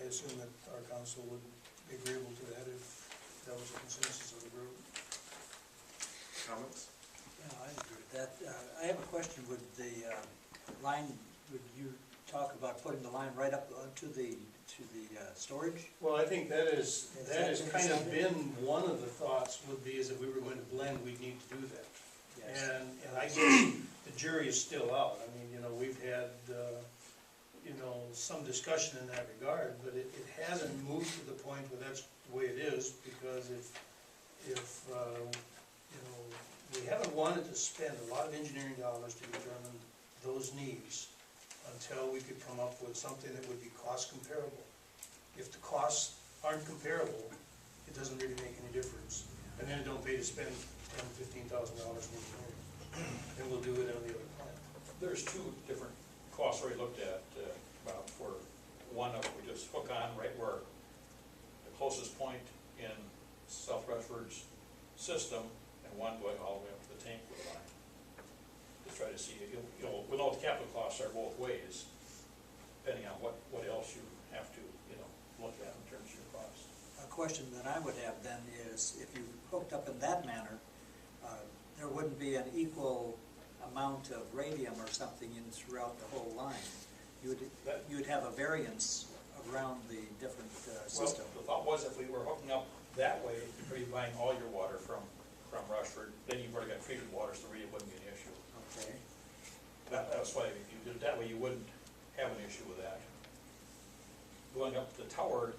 assume that our council would be agreeable to that if that was a consensus of the group. Comments? Yeah, I agree with that. I have a question. Would the line, would you talk about putting the line right up to the storage? Well, I think that has been kind of decided? been one of the thoughts would be is if we were going to blend, we'd need to do that. Yes. And I guess the jury is still out. I mean, we've had, some discussion in that regard, but it hasn't moved to the point where that's the way it is, because if we haven't wanted to spend a lot of engineering dollars to determine those needs until we could come up with something that would be cost comparable. If the costs aren't comparable, it doesn't really make any difference. And then it don't pay to spend $10,000, $15,000 in engineering. And we'll do it on the other plan. There's two different costs already looked at, for one of we just hook on right where the closest point in South Rushford's system, and one going all the way up to the tank with a line. Just try to see, we'll know what the capital costs are both ways, depending on what else you have to, look at in terms of your costs. A question that I would have then is, if you hooked up in that manner, there wouldn't be an equal amount of radium or something in throughout the whole line. You'd have a variance around the different system. Well, the thought was if we were hooking up that way, you'd be buying all your water from Rushford, then you've already got treated water, so really it wouldn't be an issue. Okay. That's why if you did it that way, you wouldn't have an issue with that. Going up the tower,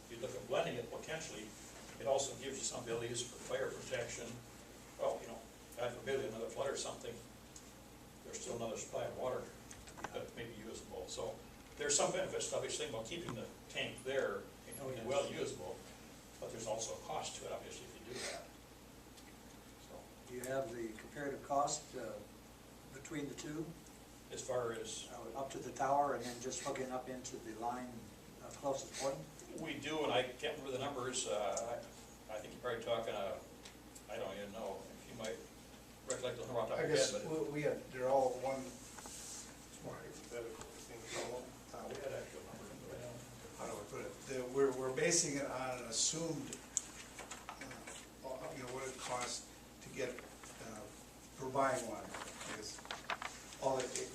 you look at blending it potentially, it also gives you some abilities for fire protection. Well, God forbid another flood or something, there's still another supply of water that may be usable. So there's some benefits to obviously about keeping the tank there and well usable, but there's also a cost to it obviously if you do that. So Do you have the comparative cost between the two? as far as Up to the tower and then just hooking up into the line closest point? we do, and I can't remember the numbers, I think you're probably talking, I don't even know, if you might recollect the number off the top I of your guess head, but they're all one, It's more hypothetical, I think. we had actual numbers, but I don't. how do I put it? We're basing it on an assumed, what it costs to get, per buying one. Because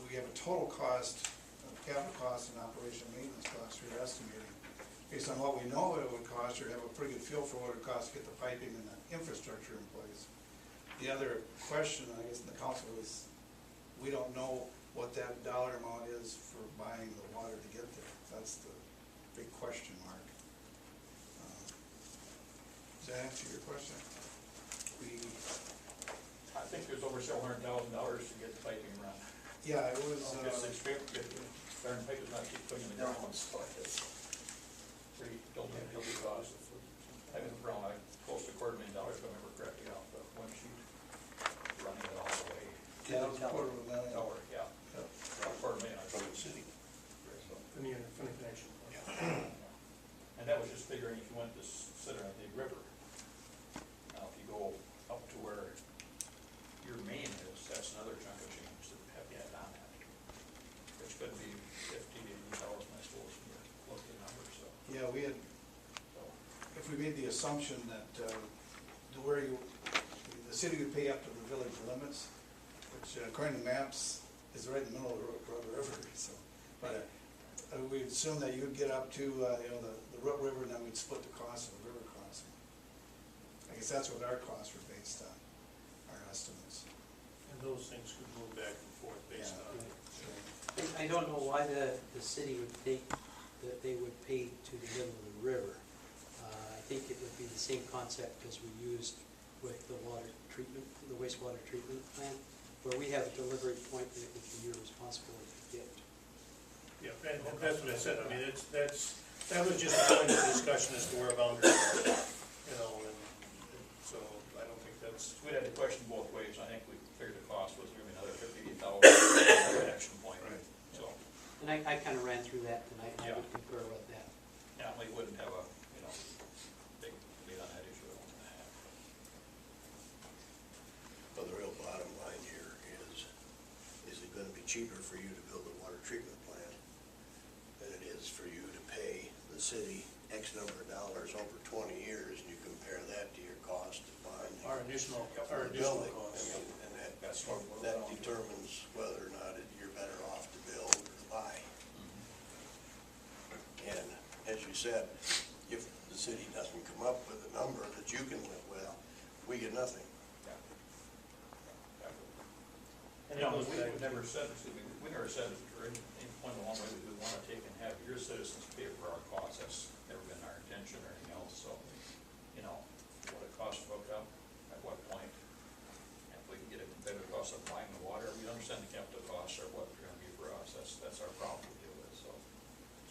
we have a total cost, capital cost and operation maintenance cost we're estimating. Based on what we know it would cost, or have a pretty good feel for what it costs to get the piping and the infrastructure in place. The other question, I guess, in the council is, we don't know what that dollar amount is for buying the water to get there. That's the big question mark. Does that answer your question? I think there's over several $100,000 to get the piping run. Yeah, it was, Darn pipe is not keep putting in the ground, so it's pretty, don't be cost. I was around, close to $250,000, if I remember correctly, off the one sheet, running it all the way. yeah, it was $250,000. Tower, yeah, Yeah. $250,000, I think. City. So, From the connection. and that was just figuring if you went to sit on a big river. Now, if you go up to where your main is, that's another chunk of change that have to add on that. Which could be 50 to 80,000, I suppose, when you're looking at numbers, so. Yeah, we had, So, if we made the assumption that the city would pay up to the village limits, which according to maps is right in the middle of the river, so. But we'd assume that you'd get up to, the Root River, and then we'd split the cost of the river crossing. I guess that's what our costs were based on, our estimates. And those things could move back and forth based Yeah. on. I don't know why the city would think that they would pay to the middle of the river. I think it would be the same concept as we used with the water treatment, the wastewater treatment plant, where we have a delivery point that it would be your responsibility to get. Yeah, and that's what I said. I mean, that was just a point of discussion as to where boundaries are, and so I don't think that's. we had the question both ways. I think we figured the cost was maybe another 50,000 action point. Right. So, And I kind of ran through that tonight, and I Yeah. would concur with that. yeah, we wouldn't have a, big lead on that issue. I don't think I have. Well, the real bottom line here is it gonna be cheaper for you to build a water treatment plant than it is for you to pay city X number of dollars over 20 years, and you compare that to your cost of buying Our additional the building, costs. and That's what we're that going to. determines whether or not you're better off to build or to buy. And as you said, if the city doesn't come up with a number that you can live with, we get nothing. And, you know, we never said, we never said, or any point along the way, that we want to take and have your citizens pay for our costs. That's never been our intention or anything else, so, you know, what it costs to hook up, at what point. If we can get a competitive cost of buying the water, we understand the capital costs are what they're gonna be for us. That's our problem to deal with, so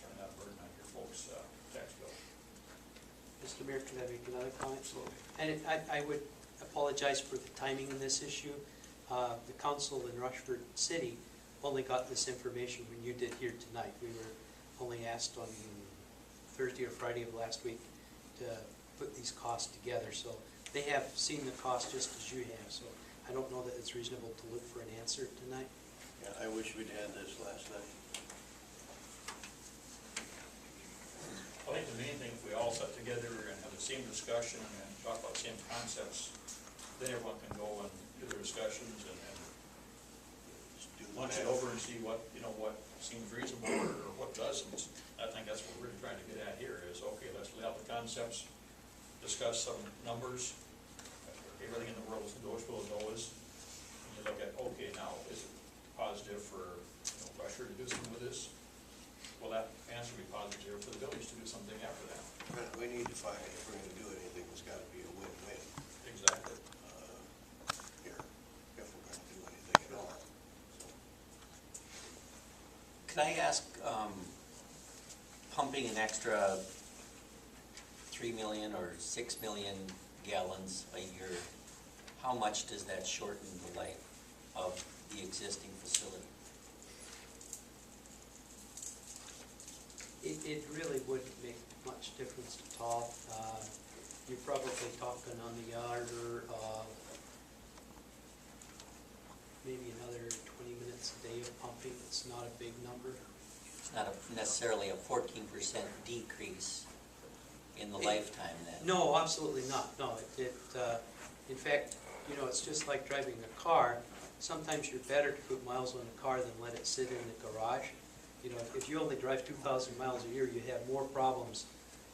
trying not to burden on your folks' tax bill. Mr. Mayor, can I make another comment? And I would apologize for the timing in this issue. The council in Rushford City only got this information when you did here tonight. We were only asked on Thursday or Friday of last week to put these costs together. So they have seen the cost just as you have. So I don't know that it's reasonable to look for an answer tonight. Yeah, I wish we'd had this last night. I think the main thing, if we all sit together and have the same discussion and talk about the same concepts, then everyone can go and do their discussions and Just do the lunch it math. over and see what, you know, what seems reasonable or what doesn't. I think that's what we're really trying to get at here is, okay, let's lay out the concepts, discuss some numbers. Everything in the world is negotiable as always. And you look at, okay, now, is it positive for, you know, Rushford to do something with this? Well, that answer will be positive for the village to do something after that. But we need to find, if we're gonna do anything, it's gotta be a win-win, Exactly. here, if we're gonna do anything at all. So, Could I ask, pumping an extra 3 million or 6 million gallons a year, how much does that shorten the life of the existing facility? It really wouldn't make much difference at all. You're probably talking on the order of maybe another 20 minutes a day of pumping. It's not a big number. It's not necessarily a 14% decrease in the lifetime then? No, absolutely not. No, in fact, you know, it's just like driving a car. Sometimes you're better to put miles on a car than let it sit in the garage. You know, if you only drive 2,000 miles a year, you have more problems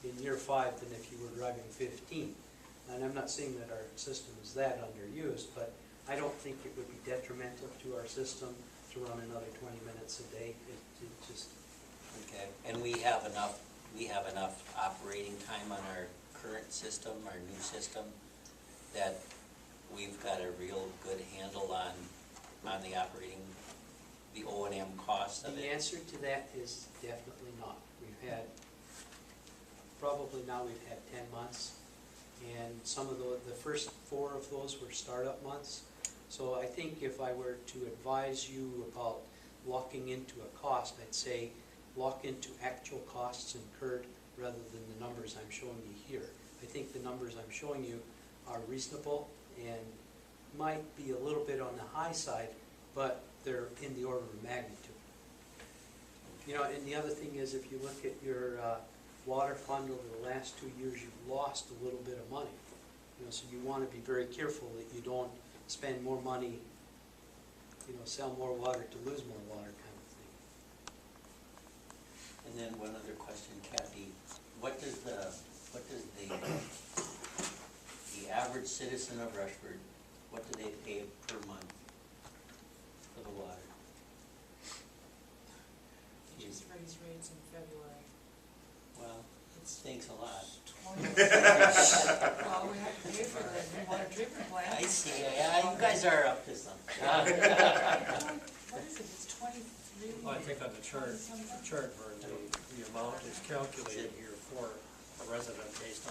in year 5 than if you were driving 15. And I'm not saying that our system is that underused, but I don't think it would be detrimental to our system to run another 20 minutes a day. It just... Okay, and we have enough operating time on our current system, our new system, that we've got a real good handle on the operating, the O&M costs of The it? answer to that is definitely not. We've had, probably now we've had 10 months, and some of the first 4 of those were startup months. So I think if I were to advise you about locking into a cost, I'd say lock into actual costs incurred rather than the numbers I'm showing you here. I think the numbers I'm showing you are reasonable and might be a little bit on the high side, but they're in the order of magnitude. You know, and the other thing is, if you look at your water fund over the last 2 years, you've lost a little bit of money. You know, so you want to be very careful that you don't spend more money, you know, sell more water to lose more water kind of thing. And then one other question, Kathy, what does the average citizen of Rushford, what do they pay per month for the water? He just raised rates in February. Well, It's thanks a lot. 20. Well, we have to pay for the new water treatment plant. I see, yeah, you guys are up to something. What is it, it's 23? Well, I think on the chart, Vern, the amount is calculated here for a resident based on